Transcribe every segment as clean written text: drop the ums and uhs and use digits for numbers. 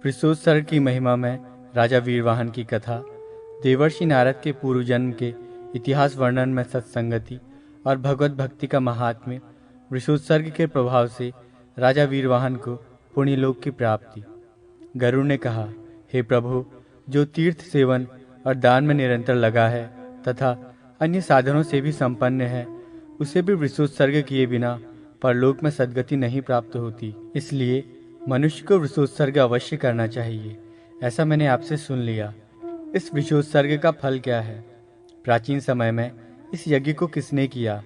वृषोत्सर्ग की महिमा में राजा वीरवाहन की कथा। देवर्षि नारद के पूर्व जन्म के इतिहास वर्णन में सत्संगति और भगवत भक्ति का महात्म्य। वृषोत्सर्ग के प्रभाव से राजा वीरवाहन को पुण्यलोक की प्राप्ति। गरुड़ ने कहा, हे प्रभु, जो तीर्थ सेवन और दान में निरंतर लगा है तथा अन्य साधनों से भी संपन्न है, उसे भी वृषोत्सर्ग किए बिना परलोक में सद्गति नहीं प्राप्त होती। इसलिए मनुष्य को वृषोत्सर्ग अवश्य करना चाहिए। ऐसा मैंने आपसे सुन लिया। इस वृषोत्सर्ग का फल क्या है? प्राचीन समय में इस यज्ञ को किसने किया?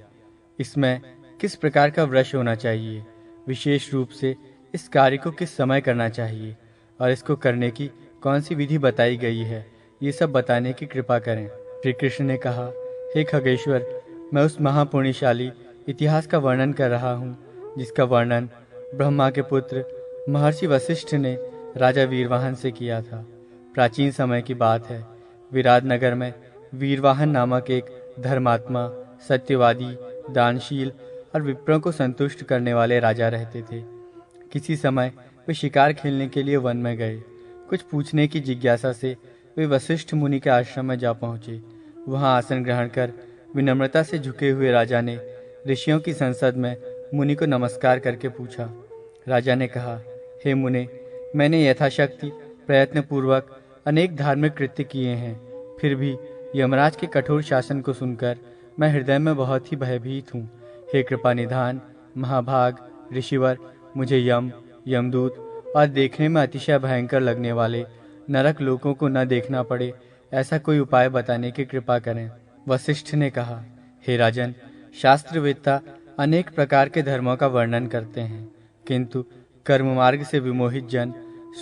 इसमें किस प्रकार का वृक्ष होना चाहिए? विशेष रूप से इस कार्य को किस समय करना चाहिए और इसको करने की कौन सी विधि बताई गई है, ये सब बताने की कृपा करें। श्री कृष्ण ने कहा, हे खगेश्वर, मैं उस महापुण्यशाली इतिहास का वर्णन कर रहा हूँ जिसका वर्णन ब्रह्मा के पुत्र महर्षि वशिष्ठ ने राजा वीरवाहन से किया था। प्राचीन समय की बात है। विराट नगर में वीरवाहन नामक एक धर्मात्मा, सत्यवादी, दानशील और विप्रों को संतुष्ट करने वाले राजा रहते थे। किसी समय वे शिकार खेलने के लिए वन में गए। कुछ पूछने की जिज्ञासा से वे वशिष्ठ मुनि के आश्रम में जा पहुँचे। वहाँ आसन ग्रहण कर विनम्रता से झुके हुए राजा ने ऋषियों की संसद में मुनि को नमस्कार करके पूछा। राजा ने कहा, हे मुने, मैंने यथाशक्ति प्रयत्नपूर्वक अनेक धार्मिक कृत्य किए हैं, फिर भी यमराज के कठोर शासन को सुनकर मैं हृदय में बहुत ही भयभीत हूँ। हे कृपा निधान, महाभाग ऋषिवर, मुझे यमदूत और देखने में अतिशय भयंकर लगने वाले नरक लोकों को न देखना पड़े, ऐसा कोई उपाय बताने की कृपा करें। वशिष्ठ ने कहा, हे राजन, शास्त्रवेत्ता अनेक प्रकार के धर्मों का वर्णन करते हैं, किंतु कर्म मार्ग से विमोहित जन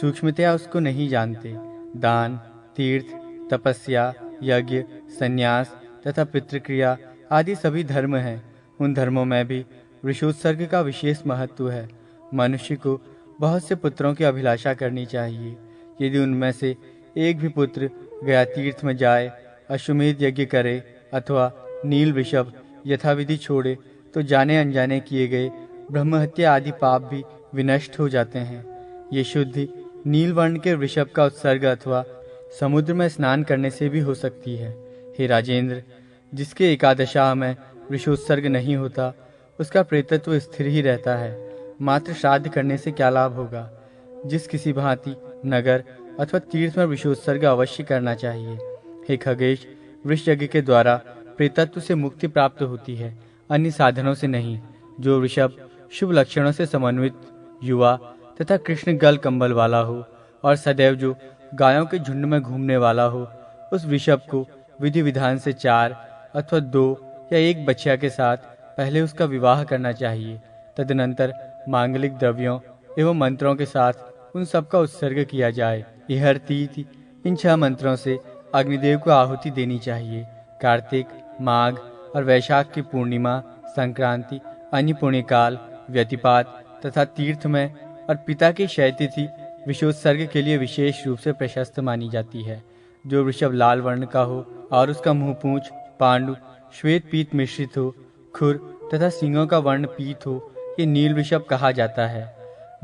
सूक्ष्मतया उसको नहीं जानते। दान, तीर्थ, तपस्या, यज्ञ, संन्यास तथा पितृक्रिया आदि सभी धर्म हैं। उन धर्मों में भी वृषोत्सर्ग का विशेष महत्व है। मनुष्य को बहुत से पुत्रों की अभिलाषा करनी चाहिए। यदि उनमें से एक भी पुत्र गया तीर्थ में जाए, अश्वमेध यज्ञ करे अथवा नील वृषभ यथाविधि छोड़े, तो जाने अनजाने किए गए ब्रह्महत्या आदि पाप भी विनष्ट हो जाते हैं। ये शुद्धि नील वर्ण के वृषभ का उत्सर्ग अथवा समुद्र में स्नान करने से भी हो सकती है। हे राजेंद्र, जिसके एकादशाह में वृषोत्सर्ग नहीं होता, उसका प्रेतत्व स्थिर ही रहता है। मात्र श्राद्ध करने से क्या लाभ होगा? जिस किसी भांति नगर अथवा तीर्थ में वृषोत्सर्ग अवश्य करना चाहिए। हे खगेश, वृष यज्ञ के द्वारा प्रेतत्व से मुक्ति प्राप्त होती है, अन्य साधनों से नहीं। जो वृषभ शुभ लक्षणों से समन्वित, युवा तथा कृष्ण गल कंबल वाला हो और सदैव जो गायों के झुंड में घूमने वाला हो, उस वृषभ को विधि विधान से 4 अथवा 2 या 1 बछिया के साथ पहले उसका विवाह करना चाहिए। तदनंतर मांगलिक द्रव्यों एवं मंत्रों के साथ उन सब का उत्सर्ग किया जाए। यह तीति इन 6 मंत्रों से अग्निदेव को आहुति देनी चाहिए। कार्तिक, माघ और वैशाख की पूर्णिमा, संक्रांति, अन्य पुण्यकाल, व्यतिपात तथा तीर्थ में और पिता की क्षय तिथि विषोत्सर्ग के लिए विशेष रूप से प्रशस्त मानी जाती है। जो वृषभ लाल वर्ण का हो और उसका मुंह पूंछ पांडु श्वेत पीत मिश्रित हो, खुर तथा सींगों का वर्ण पीत हो, ये नील वृषभ कहा जाता है।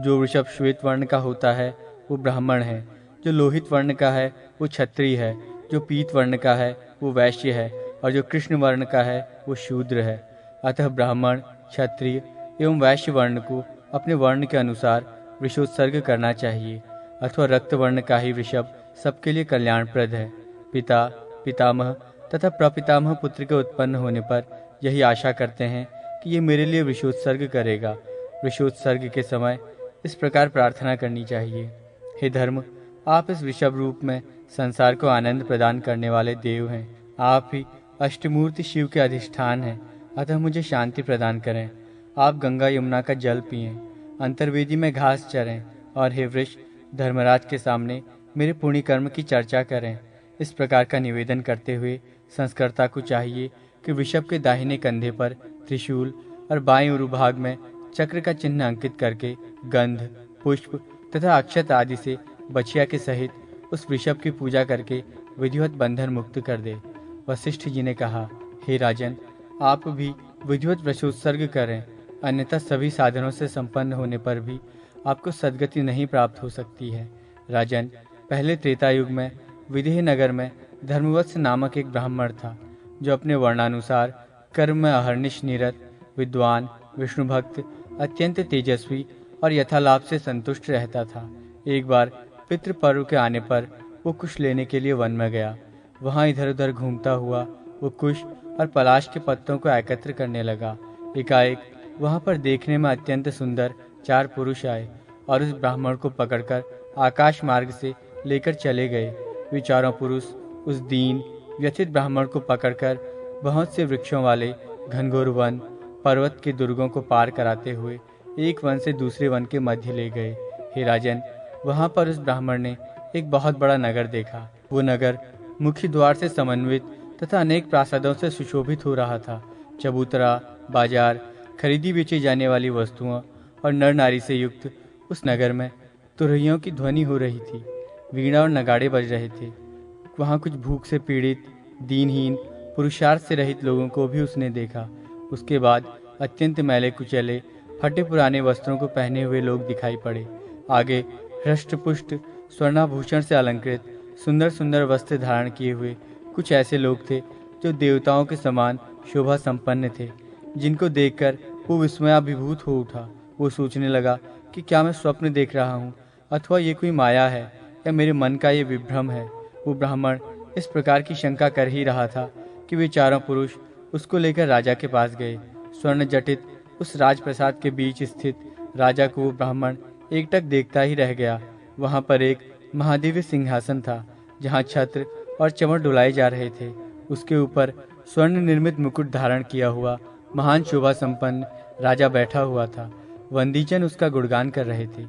जो वृषभ श्वेत वर्ण का होता है वो ब्राह्मण है। जो लोहित वर्ण का है वो क्षत्रिय है। जो पीत वर्ण का है वो वैश्य है और जो कृष्ण वर्ण का है वो शूद्र है। अतः ब्राह्मण, क्षत्रिय एवं वैश्य वर्ण को अपने वर्ण के अनुसार वृषोत्सर्ग करना चाहिए, अथवा रक्त वर्ण का ही वृषभ सबके लिए कल्याणप्रद है। पिता, पितामह तथा प्रपितामह पुत्र के उत्पन्न होने पर यही आशा करते हैं कि ये मेरे लिए वृषोत्सर्ग करेगा। वृषोत्सर्ग के समय इस प्रकार प्रार्थना करनी चाहिए, हे धर्म, आप इस वृषभ रूप में संसार को आनंद प्रदान करने वाले देव हैं। आप ही अष्टमूर्ति शिव के अधिष्ठान हैं, अतः मुझे शांति प्रदान करें। आप गंगा यमुना का जल पिएं, अंतर्वेदी में घास चरें और हे वृष, धर्मराज के सामने मेरे पुण्य कर्म की चर्चा करें। इस प्रकार का निवेदन करते हुए संस्कर्ता को चाहिए कि वृषभ के दाहिने कंधे पर त्रिशूल और बाएं उरुभाग में चक्र का चिन्ह अंकित करके गंध, पुष्प तथा अक्षत आदि से बछिया के सहित उस वृषभ की पूजा करके विधिवत बंधन मुक्त कर दे। वशिष्ठ जी ने कहा, हे राजन, आप भी विधिवत वृषोत्सर्ग करें, अन्यथा सभी साधनों से संपन्न होने पर भी आपको सद्गति नहीं प्राप्त हो सकती है। राजन, पहले त्रेता युग में विदेह नगर में धर्मवत्स नामक एक ब्राह्मण था, जो अपने वर्णानुसार कर्म में अहर्निश निरत, विद्वान, विष्णु भक्त, अत्यंत तेजस्वी और यथालाभ से संतुष्ट रहता था। एक बार पितृपर्व के आने पर वो कुश लेने के लिए वन में गया। वहां इधर उधर घूमता हुआ वो कुश और पलाश के पत्तों को एकत्र करने लगा। एकाएक वहां पर देखने में अत्यंत सुंदर 4 पुरुष आए और उस ब्राह्मण को पकड़कर आकाश मार्ग से लेकर चले गए। वे चारों पुरुष उस दीन व्यथित ब्राह्मण को पकड़कर बहुत से वृक्षों वाले घनघोर वन, पर्वत के दुर्गों को पार कराते हुए एक वन से दूसरे वन के मध्य ले गए। हे राजन, वहां पर उस ब्राह्मण ने एक बहुत बड़ा नगर देखा। वो नगर मुख्य द्वार से समन्वित तथा अनेक प्रासादों से सुशोभित हो रहा था। चबूतरा, बाजार, खरीदी बेची जाने वाली वस्तुओं और नर नारी से युक्त उस नगर में तुरहियों की ध्वनि हो रही थी। वीणा और नगाड़े बज रहे थे। वहां कुछ भूख से पीड़ित, दीनहीन, पुरुषार्थ से रहित लोगों को भी उसने देखा। उसके बाद अत्यंत मैले कुचले, फटे पुराने वस्त्रों को पहने हुए लोग दिखाई पड़े। आगे हृष्टपुष्ट, स्वर्णाभूषण से अलंकृत, सुंदर सुंदर वस्त्र धारण किए हुए कुछ ऐसे लोग थे जो देवताओं के समान शोभा संपन्न थे, जिनको देखकर वो विस्मयाभिभूत हो उठा। वो सोचने लगा कि क्या मैं स्वप्न देख रहा हूँ अथवा ये कोई माया है या मेरे मन का ये विभ्रम है। वो ब्राह्मण इस प्रकार की शंका कर ही रहा था कि वे चारों पुरुष उसको लेकर राजा के पास गए। स्वर्ण जटित उस राजप्रसाद के बीच स्थित राजा को वो ब्राह्मण एकटक देखता ही रह गया। वहां पर एक महादिव्य सिंहासन था, जहां छत्र और चमर डुलाए जा रहे थे। उसके ऊपर स्वर्ण निर्मित मुकुट धारण किया हुआ महान शोभा संपन्न राजा बैठा हुआ था। वंदीजन उसका गुणगान कर रहे थे।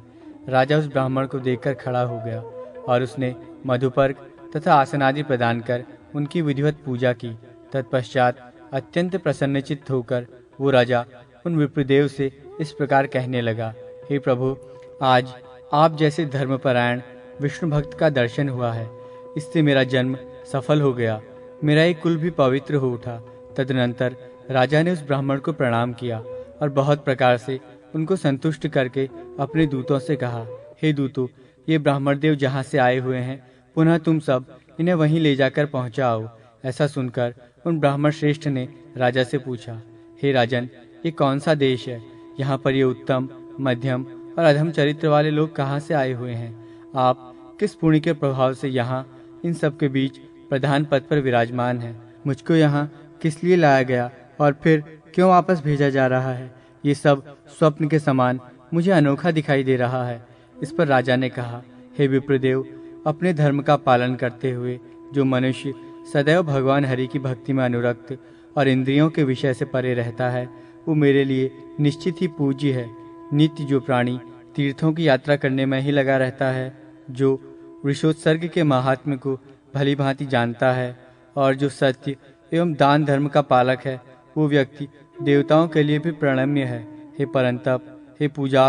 राजा उस ब्राह्मण को देखकर खड़ा हो गया और उसने मधुपर्क तथा आसन आदि प्रदान कर उनकी विधिवत पूजा की। तत्पश्चात अत्यंत प्रसन्नचित्त होकर वो राजा उन विप्रदेव से इस प्रकार कहने लगा, हे प्रभु, आज आप जैसे धर्मपरायण विष्णु भक्त का दर्शन हुआ है। इससे मेरा जन्म सफल हो गया, मेरा एक कुल भी पवित्र हो उठा। तदनंतर राजा ने उस ब्राह्मण को प्रणाम किया और बहुत प्रकार से उनको संतुष्ट करके अपने दूतों से कहा, हे दूतों, ये ब्राह्मण देव जहाँ से आए हुए हैं, पुनः तुम सब इन्हें वहीं ले जाकर पहुँचाओ। ऐसा सुनकर उन ब्राह्मण श्रेष्ठ ने राजा से पूछा, हे राजन, ये कौन सा देश है? यहाँ पर ये उत्तम, मध्यम और अधम चरित्र वाले लोग कहाँ से आए हुए हैं? आप किस पुण्य के प्रभाव से यहाँ इन सब के बीच प्रधान पद पर विराजमान हैं? मुझको यहाँ किस लिए लाया गया और फिर क्यों वापस भेजा जा रहा है? ये सब स्वप्न के समान मुझे अनोखा दिखाई दे रहा है। इस पर राजा ने कहा, हे विप्रदेव, अपने धर्म का पालन करते हुए जो मनुष्य सदैव भगवान हरि की भक्ति में अनुरक्त और इंद्रियों के विषय से परे रहता है, वो मेरे लिए निश्चित ही पूज्य है। नित्य जो प्राणी तीर्थों की यात्रा करने में ही लगा रहता है, जो वृषोत्सर्ग के महात्म्य को भली भांति जानता है और जो सत्य एवं दान धर्म का पालक है, वो व्यक्ति देवताओं के लिए भी प्रणम्य है। हे परंतप, हे पूजा,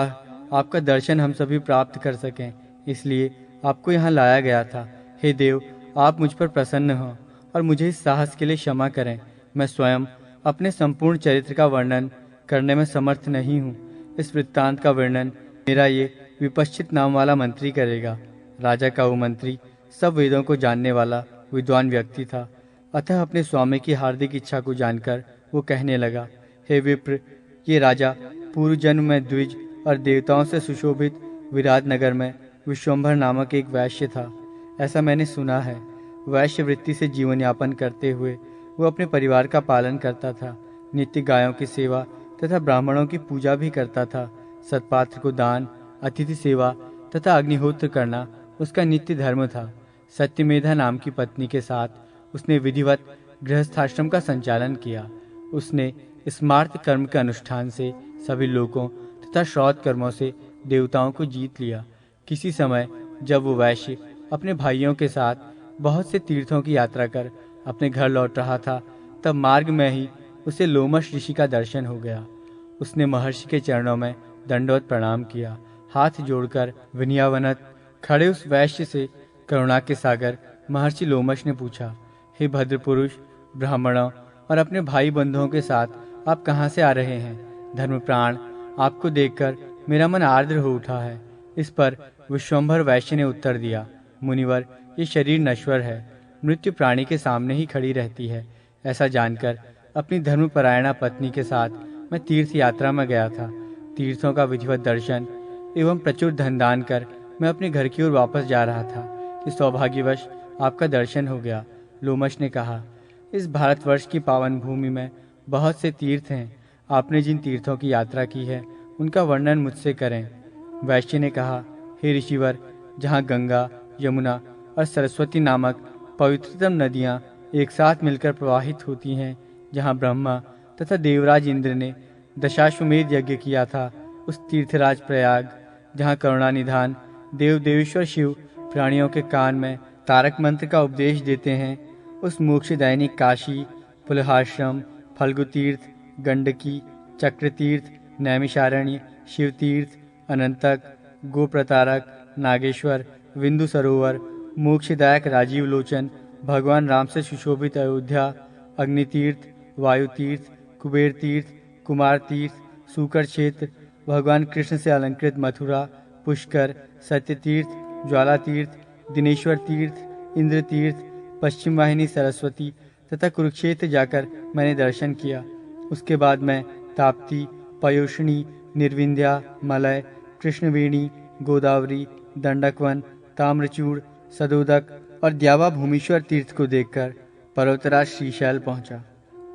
आपका दर्शन हम सभी प्राप्त कर सकें, इसलिए आपको यहाँ लाया गया था। हे देव, आप मुझ पर प्रसन्न हो और मुझे इस साहस के लिए क्षमा करें। मैं स्वयं अपने संपूर्ण चरित्र का वर्णन करने में समर्थ नहीं हूँ। इस वृत्तांत का वर्णन मेरा ये विपश्चित नाम वाला मंत्री करेगा। राजा का वो मंत्री सब वेदों को जानने वाला विद्वान व्यक्ति था। अतः अपने स्वामी की हार्दिक इच्छा को जानकर वो कहने लगा, हे विप्र, ये राजा पूर्व जन्म में द्विज और देवताओं से सुशोभित विराट नगर में विश्वम्भर नामक एक वैश्य था। ऐसा मैंने सुना है। वैश्य वृत्ति से जीवन यापन करते हुए वो अपने परिवार का पालन करता था। नित्य गायों की सेवा तथा ब्राह्मणों की पूजा भी करता था। सत्पात्र को दान, अतिथि सेवा तथा अग्निहोत्र करना उसका नित्य धर्म था। सत्यमेधा नाम की पत्नी के साथ उसने विधिवत गृहस्थाश्रम का संचालन किया। उसने स्मार्त कर्म के अनुष्ठान से सभी लोगों तथा श्रौत कर्मों से देवताओं को जीत लिया। किसी समय जब वो वैश्य अपने भाइयों के साथ बहुत से तीर्थों की यात्रा कर अपने घर लौट रहा था, तब मार्ग में ही उसे लोमश ऋषि का दर्शन हो गया। उसने महर्षि के चरणों में दंडवत प्रणाम किया। हाथ जोड़कर विनयावनत खड़े उस वैश्य से करुणा के सागर महर्षि लोमश ने पूछा, हे भद्र पुरुष, ब्राह्मणों और अपने भाई बंधुओं के साथ आप कहाँ से आ रहे हैं? धर्म प्राण, आपको देखकर मेरा मन आर्द्र हो उठा है। इस पर विश्वम्भर वैश्य ने उत्तर दिया, मुनिवर, ये शरीर नश्वर है, मृत्यु प्राणी के सामने ही खड़ी रहती है। ऐसा जानकर अपनी धर्मपरायणा पत्नी के साथ मैं तीर्थ यात्रा में गया था। तीर्थों का विधिवत दर्शन एवं प्रचुर धन दान कर मैं अपने घर की ओर वापस जा रहा था कि सौभाग्यवश आपका दर्शन हो गया। लोमश ने कहा, इस भारतवर्ष की पावन भूमि में बहुत से तीर्थ हैं। आपने जिन तीर्थों की यात्रा की है उनका वर्णन मुझसे करें। वैश्य ने कहा, हे ऋषिवर, जहाँ गंगा, यमुना और सरस्वती नामक पवित्रतम नदियाँ एक साथ मिलकर प्रवाहित होती हैं, जहाँ ब्रह्मा तथा देवराज इंद्र ने दशाश्वमेध यज्ञ किया था, उस तीर्थराज प्रयाग, जहाँ करुणानिधान देव देवेश्वर शिव प्राणियों के कान में तारक मंत्र का उपदेश देते हैं, उस मोक्षदायिनी काशी, पुलहाश्रम, फल्गुतीर्थ, गंडकी, चक्रतीर्थ, नैमिषारण्य, शिवतीर्थ, अनंतक, गोप्रतारक, नागेश्वर, विंदु सरोवर, मोक्षदायक राजीव लोचन, भगवान राम से सुशोभित अयोध्या, अग्नितीर्थ, वायुतीर्थ, कुबेर तीर्थ, कुमार तीर्थ, सूकर क्षेत्र, भगवान कृष्ण से अलंकृत मथुरा, पुष्कर, सत्यतीर्थ, ज्वाला तीर्थ, दिनेश्वर तीर्थ, इंद्र तीर्थ, पश्चिम वाहिनी सरस्वती तथा कुरुक्षेत्र जाकर मैंने दर्शन किया। उसके बाद मैं ताप्ती, पयोष्णी, निर्विंध्या, मलय, कृष्णवेणी, गोदावरी, दंडकवन, ताम्रचूड़, सदोदक और द्यावा भूमीश्वर तीर्थ को देखकर पर्वतराज श्रीशैल पहुंचा।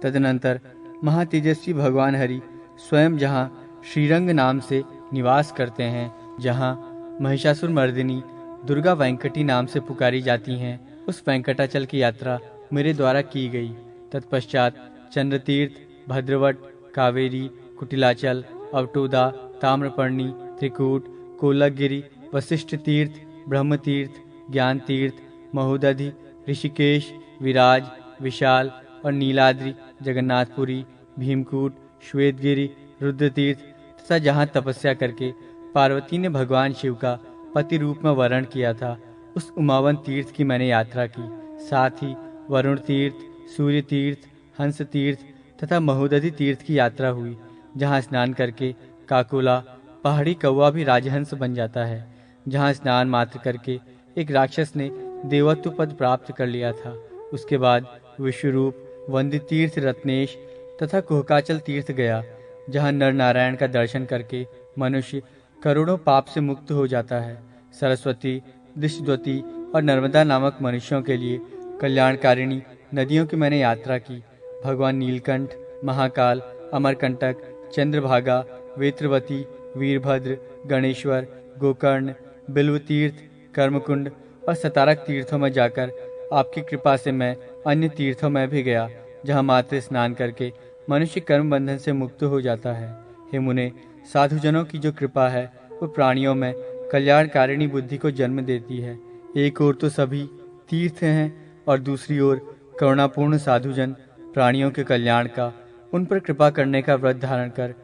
तदनंतर महातेजस्वी भगवान हरि स्वयं जहाँ श्रीरंग नाम से निवास करते हैं, जहाँ महिषासुर मर्दिनी दुर्गा वेंकटी नाम से पुकारी जाती हैं, उस वेंकटाचल की यात्रा मेरे द्वारा की गई। तत्पश्चात चंद्रतीर्थ, भद्रवट, कावेरी, कुटिलाचल, अवटोदा, ताम्रपर्णी, त्रिकूट, कोलगिरी, वशिष्ठ तीर्थ, ब्रह्म तीर्थ, ज्ञान तीर्थ, महोदधि, ऋषिकेश, विराज, विशाल और नीलाद्रि, जगन्नाथपुरी, भीमकूट, श्वेतगिरी, रुद्रतीर्थ तथा जहाँ तपस्या करके पार्वती ने भगवान शिव का पति रूप में वर्ण किया था, उस उमावन तीर्थ की मैंने यात्रा की। साथ ही वरुण तीर्थ, सूर्य तीर्थ, हंस तीर्थ तथा महोदधि तीर्थ की यात्रा हुई, जहाँ स्नान करके काकोला पहाड़ी कौवा भी राजहंस बन जाता है, जहाँ स्नान मात्र करके एक राक्षस ने देवत्व पद प्राप्त कर लिया था। उसके बाद विश्वरूप, वंदी तीर्थ रत्नेश तथा कुहकाचल तीर्थ गया, जहाँ नर नारायण का दर्शन करके मनुष्य करोड़ों पाप से मुक्त हो जाता है। सरस्वती, दिशद्वती और नर्मदा नामक मनुष्यों के लिए कल्याणकारिणी नदियों की मैंने यात्रा की। भगवान नीलकंठ, महाकाल, अमरकंटक, चंद्रभागा, वेत्रवती, वीरभद्र, गणेश्वर, गोकर्ण, बिल्व तीर्थ, कर्मकुंड और सतारक तीर्थों में जाकर आपकी कृपा से मैं अन्य तीर्थों में भी गया, जहाँ मात्र स्नान करके मनुष्य कर्म बंधन से मुक्त हो जाता है। हे मुने, साधुजनों की जो कृपा है वो प्राणियों में कल्याणकारिणी बुद्धि को जन्म देती है। एक ओर तो सभी तीर्थ हैं और दूसरी ओर करुणापूर्ण साधुजन प्राणियों के कल्याण का, उन पर कृपा करने का व्रत धारण कर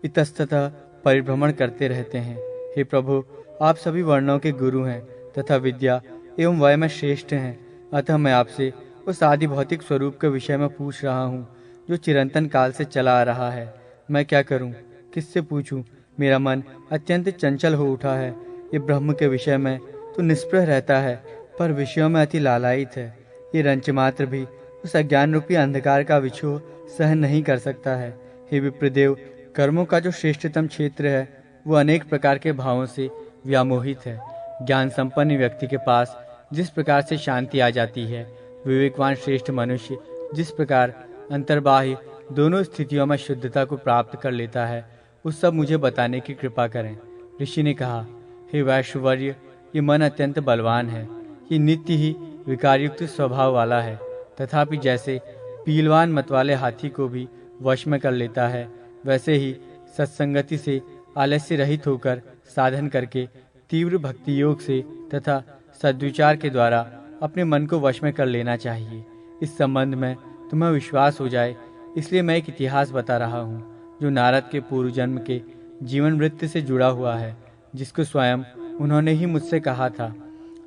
इतस्ततः परिभ्रमण करते रहते हैं। हे प्रभु, आप सभी वर्णों के गुरु हैं तथा विद्या एवं वय में श्रेष्ठ हैं, अतः मैं आपसे उस आदि भौतिक स्वरूप के विषय में पूछ रहा हूँ जो चिरंतन काल से चला आ रहा है। मैं क्या करूँ, किससे पूछूं? मेरा मन अत्यंत चंचल हो उठा है। ये ब्रह्म के विषय में तो निष्प्रह रहता है, पर विषयों में अति लालायित है। ये रंच मात्र भी उस अज्ञान रूपी अंधकार का विछोह सहन नहीं कर सकता है। हे विप्रदेव, कर्मों का जो श्रेष्ठतम क्षेत्र है वो अनेक प्रकार के भावों से व्यामोहित है। ज्ञान संपन्न व्यक्ति के पास जिस प्रकार से शांति आ जाती है, विवेकवान श्रेष्ठ मनुष्य जिस प्रकार अंतर्बाह्य दोनों स्थितियों में शुद्धता को प्राप्त कर लेता है, उस सब मुझे बताने की कृपा करें। ऋषि ने कहा, हे वैश्यवर्य, ये मन अत्यंत बलवान है। ये नित्य ही विकारयुक्त स्वभाव वाला है, तथापि जैसे पीलवान मतवाले हाथी को भी वश में कर लेता है, वैसे ही सत्संगति से आलस्य रहित होकर साधन करके तीव्र भक्ति योग से तथा सद्विचार के द्वारा अपने मन को वश में कर लेना चाहिए। इस संबंध में तुम्हें विश्वास हो जाए, इसलिए मैं एक इतिहास बता रहा हूँ जो नारद के पूर्व जन्म के जीवन वृत्त से जुड़ा हुआ है, जिसको स्वयं उन्होंने ही मुझसे कहा था।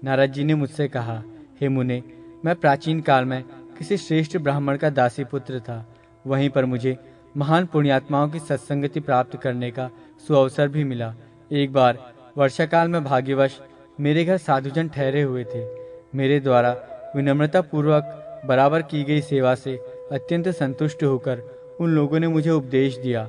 नारद जी ने मुझसे कहा, हे मुने, मैं प्राचीन काल में किसी श्रेष्ठ ब्राह्मण का दासी पुत्र था। वहीं पर मुझे महान पुण्यात्माओं की सत्संगति प्राप्त करने का सुअवसर भी मिला। एक बार वर्षा काल में भाग्यवश मेरे घर साधुजन ठहरे हुए थे। मेरे द्वारा विनम्रता पूर्वक बराबर की गई सेवा से अत्यंत संतुष्ट होकर उन लोगों ने मुझे उपदेश दिया,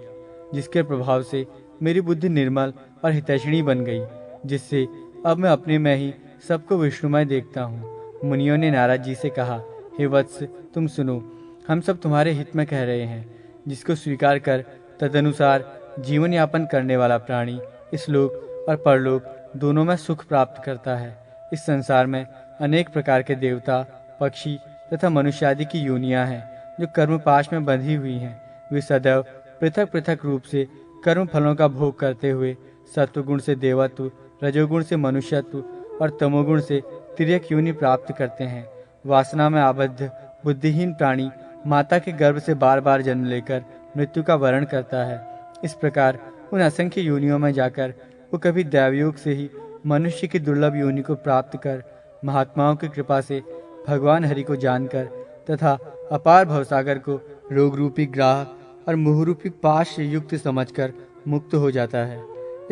जिसके प्रभाव से मेरी बुद्धि निर्मल और हितैषणी बन गई, जिससे अब मैं अपने में ही सबको विष्णुमय देखता हूँ। मुनियों ने नारद जी से कहा, हे वत्स, तुम सुनो, हम सब तुम्हारे हित में कह रहे हैं। जिसको स्वीकार कर तदनुसार जीवन यापन करने वाला प्राणी इस लोक और परलोक दोनों में सुख प्राप्त करता है। इस संसार में अनेक प्रकार के देवता, पक्षी तथा मनुष्य आदि की योनियां हैं, जो कर्म पाश में बंधी हुई हैं। वे सदैव पृथक पृथक रूप से कर्म फलों का भोग करते हुए सत्वगुण से देवत्व, रजोगुण से मनुष्यत्व और तमोगुण से तिर्यक योनि प्राप्त करते हैं। वासना में आबद्ध बुद्धिहीन प्राणी माता के गर्भ से बार बार जन्म लेकर मृत्यु का वरण करता है। इस प्रकार उन असंख्य योनियों में जाकर वो कभी दैवयोग से ही मनुष्य की दुर्लभ योनि को प्राप्त कर महात्माओं की कृपा से भगवान हरि को जानकर तथा अपार भवसागर को रोग रूपी ग्राह और मोह रूपी पाश से युक्त समझकर मुक्त हो जाता है।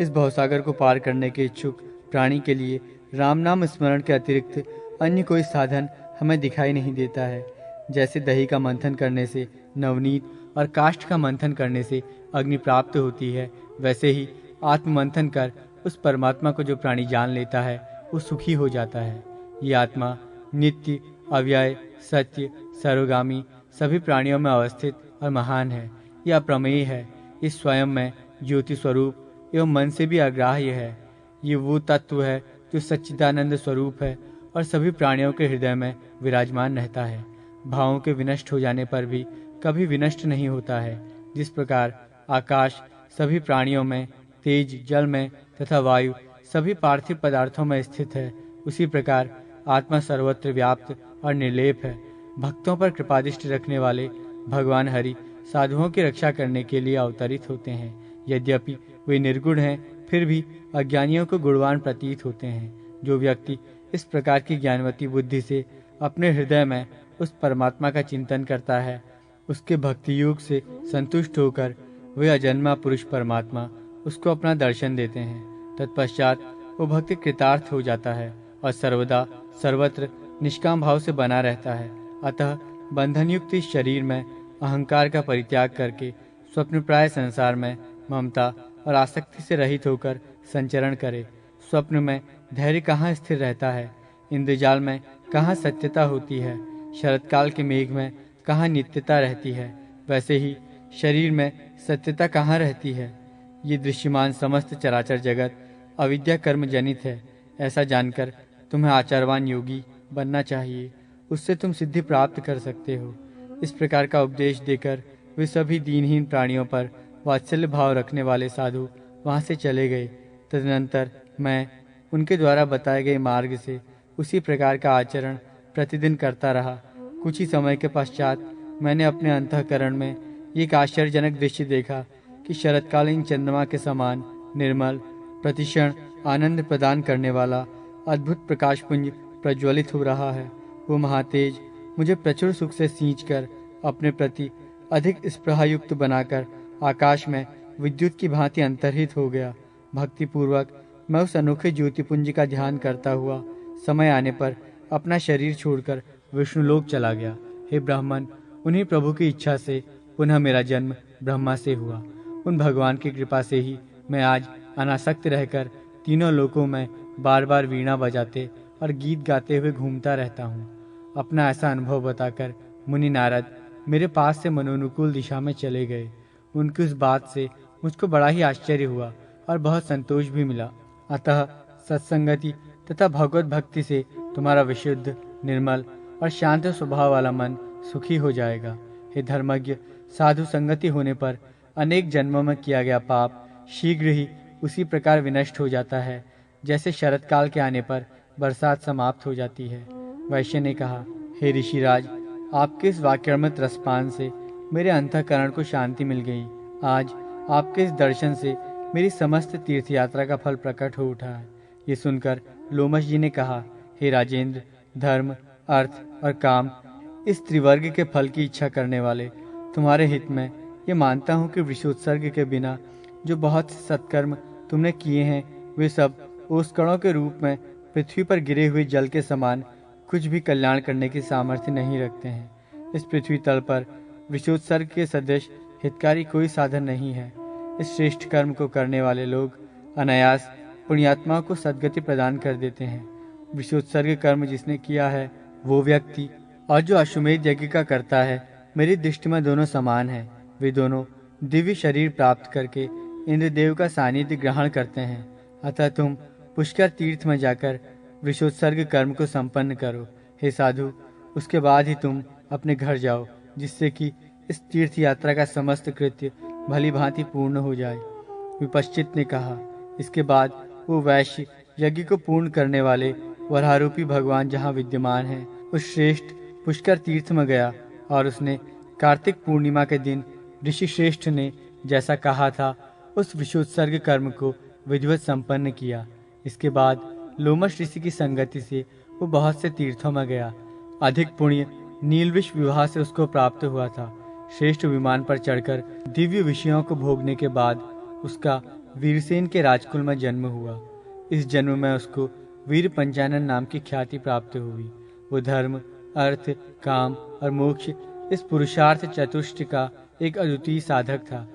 इस भवसागर को पार करने के इच्छुक प्राणी के लिए राम नाम स्मरण के अतिरिक्त अन्य कोई साधन हमें दिखाई नहीं देता है। जैसे दही का मंथन करने से नवनीत और काष्ठ का मंथन करने से अग्नि प्राप्त होती है, वैसे ही आत्म मंथन कर उस परमात्मा को जो प्राणी जान लेता है वो सुखी हो जाता है। ये आत्मा नित्य, अव्यय, सत्य, सर्वगामी, सभी प्राणियों में अवस्थित और महान है। यह अप्रमेय है। इस स्वयं में ज्योति स्वरूप एवं मन से भी अग्राह्य है। ये वो तत्व है जो सच्चिदानंद स्वरूप है और सभी प्राणियों के हृदय में विराजमान रहता है। भावों के विनष्ट हो जाने पर भी कभी विनष्ट नहीं होता है। जिस प्रकार आकाश सभी प्राणियों में, तेज जल में तथा वायु सभी पार्थिव पदार्थों में स्थित है, उसी प्रकार आत्मा सर्वत्र व्याप्त और निर्लेप है। भक्तों पर कृपादृष्टि रखने वाले भगवान हरि साधुओं की रक्षा करने के लिए अवतरित होते हैं। यद्यपि वे निर्गुण हैं, फिर भी अज्ञानियों को गुणवान प्रतीत होते हैं। जो व्यक्ति इस प्रकार की ज्ञानवती बुद्धि से अपने हृदय में उस परमात्मा का चिंतन करता है, उसके भक्ति योग से संतुष्ट होकर वे अजन्मा पुरुष परमात्मा उसको अपना दर्शन देते हैं। तत्पश्चात वो भक्त कृतार्थ हो जाता है और सर्वदा सर्वत्र निष्काम भाव से बना रहता है। अतः बंधनयुक्त इस शरीर में अहंकार का परित्याग करके स्वप्न प्राय संसार में ममता और आसक्ति से रहित होकर संचरण करे। स्वप्न में धैर्य कहाँ स्थिर रहता है, इंद्रजाल में कहाँ सत्यता होती है, शरतकाल के मेघ में कहाँ नित्यता रहती है, वैसे ही शरीर में सत्यता कहाँ रहती है। ये दृश्यमान समस्त चराचर जगत अविद्या कर्म जनित है। ऐसा जानकर तुम्हें आचारवान योगी बनना चाहिए, उससे तुम सिद्धि प्राप्त कर सकते हो। इस प्रकार का उपदेश देकर वे सभी दीनहीन प्राणियों पर वात्सल्य भाव रखने वाले साधु वहां से चले गए। तदनंतर मैं उनके द्वारा बताए गए मार्ग से उसी प्रकार का आचरण प्रतिदिन करता रहा। कुछ ही समय के पश्चात मैंने अपने अंतःकरण में एक आश्चर्यजनक दृश्य देखा कि शरतकालीन चंद्रमा के समान निर्मल, प्रतिक्षण आनंद प्रदान करने वाला अद्भुत प्रकाशपुंज प्रज्वलित हो रहा है। वो महातेज मुझे प्रचुर सुख से सींचकर अपने प्रति अधिक स्पृहायुक्त बनाकर आकाश में विद्युत की भांति अंतर्हित हो गया। भक्ति पूर्वक मैं उस अनोखे ज्योतिपुंज का ध्यान करता हुआ समय आने पर अपना शरीर छोड़कर विष्णुलोक चला गया। हे ब्राह्मण, उन्हीं प्रभु की इच्छा से पुनः मेरा जन्म ब्रह्मा से हुआ। उन भगवान की कृपा से ही मैं आज अनासक्त रहकर तीनों लोकों में बार बार वीणा बजाते और गीत गाते हुए घूमता रहता हूँ। अपना ऐसा अनुभव बताकर मुनि नारद मेरे पास से मनोनुकूल दिशा में चले गए। उनकी उस बात से मुझको बड़ा ही आश्चर्य हुआ और बहुत संतोष भी मिला। अतः सत्संगति तथा भगवत भक्ति से तुम्हारा विशुद्ध, निर्मल और शांत स्वभाव वाला मन सुखी हो जाएगा। हे धर्मज्ञ, साधु संगति होने पर अनेक जन्मों में किया गया पाप शीघ्र ही उसी प्रकार विनष्ट हो जाता है जैसे शरतकाल के आने पर बरसात समाप्त हो जाती है। वैश्य ने कहा, हे ऋषिराज, आपके इस वाक्यमृत रसपान से मेरे अंतःकरण को शांति मिल गई। आज आपके इस दर्शन से मेरी समस्त तीर्थ यात्रा का फल प्रकट हो उठा है। ये सुनकर लोमश जी ने कहा, हे राजेंद्र, धर्म, अर्थ और काम इस त्रिवर्ग के फल की इच्छा करने वाले, तुम्हारे हित में ये मानता हूँ कि वृषोत्सर्ग के बिना जो बहुत से सत्कर्म तुमने किए हैं वे सब ओसकणों के रूप में पृथ्वी पर गिरे हुए जल के समान कुछ भी कल्याण करने की सामर्थ्य नहीं रखते हैं। इस पृथ्वी तल पर विशोत्सर्ग के सदृश हितकारी कोई साधन नहीं है। इस श्रेष्ठ कर्म को करने वाले लोग अनायास पुण्यात्माओं को सद्गति प्रदान कर देते हैं। विशोत्सर्ग कर्म जिसने किया है वो व्यक्ति और जो अश्वमेध यज्ञ का करता है, मेरी दृष्टि में दोनों समान हैं। वे दोनों दिव्य शरीर प्राप्त करके इंद्रदेव का सानिध्य ग्रहण करते हैं। अतः तुम पुष्कर तीर्थ में जाकर विशोत्सर्ग कर्म को संपन्न करो। हे साधु, उसके बाद ही तुम अपने घर जाओ, जिससे कि इस तीर्थ यात्रा का समस्त कृत्य भली भांति पूर्ण हो जाए। विपश्चित ने कहा। इसके बाद वो वैश्य यज्ञ को पूर्ण करने वाले वरारूपी भगवान जहाँ विद्यमान हैं, उस श्रेष्ठ पुष्कर तीर्थ में गया और उसने कार्तिक पूर्णिमा के दिन ऋषि श्रेष्ठ ने जैसा कहा था उस विशोत्सर्ग कर्म को विधिवत संपन्न किया। इसके बाद लोमश ऋषि की संगति से वो बहुत से तीर्थों में गया। अधिक पुण्य नीलविष विवाह से उसको प्राप्त हुआ था। श्रेष्ठ विमान पर चढ़कर दिव्य विषयों को भोगने के बाद उसका वीरसेन के राजकुल में जन्म हुआ। इस जन्म में उसको वीर पंचानन नाम की ख्याति प्राप्त हुई। वो धर्म, अर्थ, काम और मोक्ष इस पुरुषार्थ चतुष्ट का एक अद्वितीय साधक था।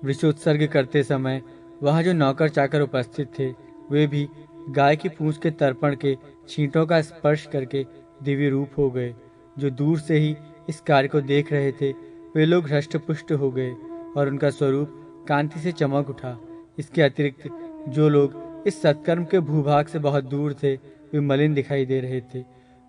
वृषोत्सर्ग करते समय वहाँ जो नौकर चाकर उपस्थित थे, वे भी गाय की पूंछ के तर्पण के छींटों का स्पर्श करके दिव्य रूप हो गए। जो दूर से ही इस कार्य को देख रहे थे, वे लोग हृष्ट पुष्ट हो गए और उनका स्वरूप कांति से चमक उठा। इसके अतिरिक्त जो लोग इस सत्कर्म के भूभाग से बहुत दूर थे, वे मलिन दिखाई दे रहे थे।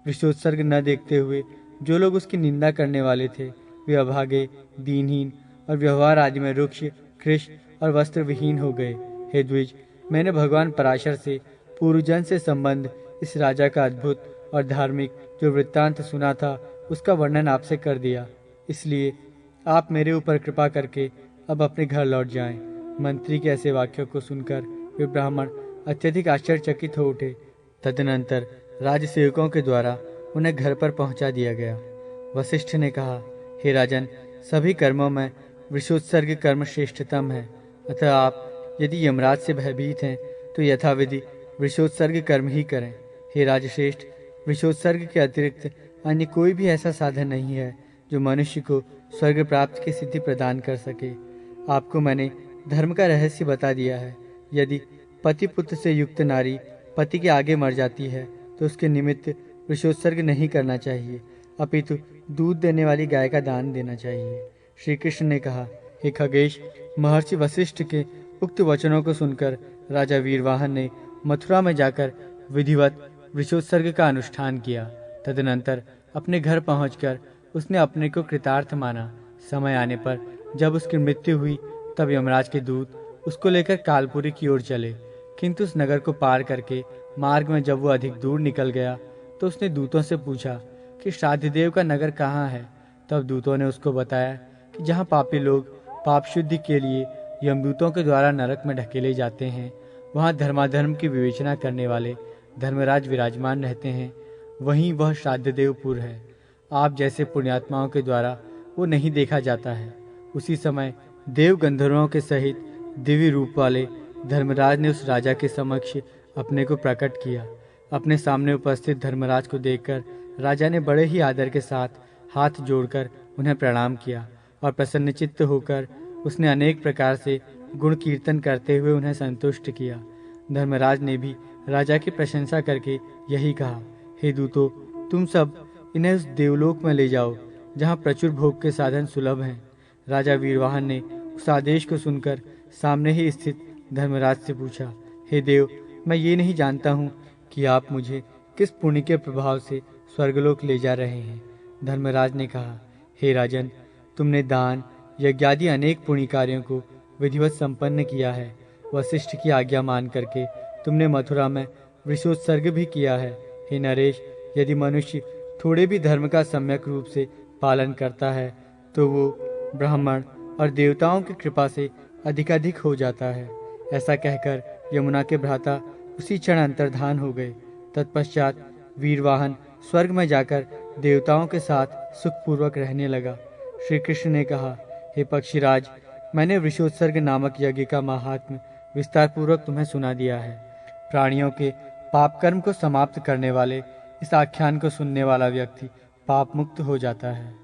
विशोत्सर्ग न देखते हुए जो लोग उसकी निंदा करने वाले थे, वे अभागे, दीनहीन और व्यवहार आदि में रुक्ष, कृश और वस्त्र विहीन हो गए। हे द्विज, मैंने भगवान पराशर से पूर्वजन से संबंध इस राजा का अद्भुत और धार्मिक जो वृत्तांत सुना था, उसका वर्णन आपसे कर दिया। इसलिए आप मेरे ऊपर कृपा करके अब अपने घर लौट जाएं। मंत्री के ऐसे वाक्यों को सुनकर वे ब्राह्मण अत्यधिक आश्चर्यचकित हो उठे। तदनंतर राजसेवकों के द्वारा उन्हें घर पर पहुंचा दिया गया। वशिष्ठ ने कहा, हे राजन, सभी कर्मों में वृषोत्सर्ग कर्म श्रेष्ठतम है। अतः आप यदि यमराज से भयभीत हैं तो यथाविधि वृषोत्सर्ग कर्म ही करें। हे राजश्रेष्ठ, वृषोत्सर्ग के अतिरिक्त अन्य कोई भी ऐसा साधन नहीं है जो मनुष्य को स्वर्ग प्राप्ति की सिद्धि प्रदान कर सके। आपको मैंने धर्म का रहस्य बता दिया है। यदि पति पुत्र से युक्त नारी पति के आगे मर जाती है तो उसके निमित्त वृषोत्सर्ग नहीं करना चाहिए, अपितु दूध देने वाली गाय का दान देना चाहिए। श्री कृष्ण ने कहा, हे खगेश, महर्षि वशिष्ठ के उक्त वचनों को सुनकर राजा वीरवाहन ने मथुरा में जाकर विधिवत वृषोत्सर्ग का अनुष्ठान किया। तदनंतर अपने घर पहुंचकर उसने अपने को कृतार्थ माना। समय आने पर जब उसकी मृत्यु हुई तब यमराज के दूत उसको लेकर कालपुरी की ओर चले, किंतु उस नगर को पार करके मार्ग में जब वो अधिक दूर निकल गया तो उसने दूतों से पूछा कि श्राद्धदेव का नगर कहाँ है। तब दूतों ने उसको बताया कि जहाँ पापी लोग पाप शुद्धि के लिए यमदूतों के द्वारा नरक में ढकेले जाते हैं, वहाँ धर्माधर्म की विवेचना करने वाले धर्मराज विराजमान रहते हैं, वहीं वह श्राद्धदेवपुर है। आप जैसे पुण्यात्माओं के द्वारा वो नहीं देखा जाता है। उसी समय देव गंधर्वों के सहित दिव्य रूप वाले धर्मराज ने उस राजा के समक्ष अपने को प्रकट किया। अपने सामने उपस्थित धर्मराज को देखकर राजा ने बड़े ही आदर के साथ हाथ जोड़कर उन्हें प्रणाम किया और प्रसन्नचित्त होकर उसने अनेक प्रकार से गुण कीर्तन करते हुए उन्हें संतुष्ट किया। धर्मराज ने भी राजा की प्रशंसा करके यही कहा, हे दूतों, तुम सब इन्हें उस देवलोक में ले जाओ जहाँ प्रचुर भोग के साधन सुलभ हैं। राजा वीरवाहन ने उस आदेश को सुनकर सामने ही स्थित धर्मराज से पूछा, हे देव, मैं ये नहीं जानता हूँ कि आप मुझे किस पुण्य के प्रभाव से स्वर्गलोक ले जा रहे हैं। धर्मराज ने कहा, हे राजन, तुमने दान यज्ञादि अनेक पुण्य कार्यों को विधिवत संपन्न किया है। वशिष्ठ की आज्ञा मान करके तुमने मथुरा में वृषोत्सर्ग भी किया है। हे नरेश, यदि मनुष्य थोड़े भी धर्म का सम्यक रूप से पालन करता है तो वो ब्राह्मण और देवताओं की कृपा से अधिकाधिक हो जाता है। ऐसा कहकर यमुना के भ्राता उसी क्षण अंतर्धान हो गए। तत्पश्चात वीरवाहन स्वर्ग में जाकर देवताओं के साथ सुखपूर्वक रहने लगा। श्री कृष्ण ने कहा, हे पक्षीराज, मैंने वृषोत्सर्ग नामक यज्ञ का महात्म्य विस्तार पूर्वक तुम्हें सुना दिया है। प्राणियों के पाप कर्म को समाप्त करने वाले इस आख्यान को सुनने वाला व्यक्ति पाप मुक्त हो जाता है।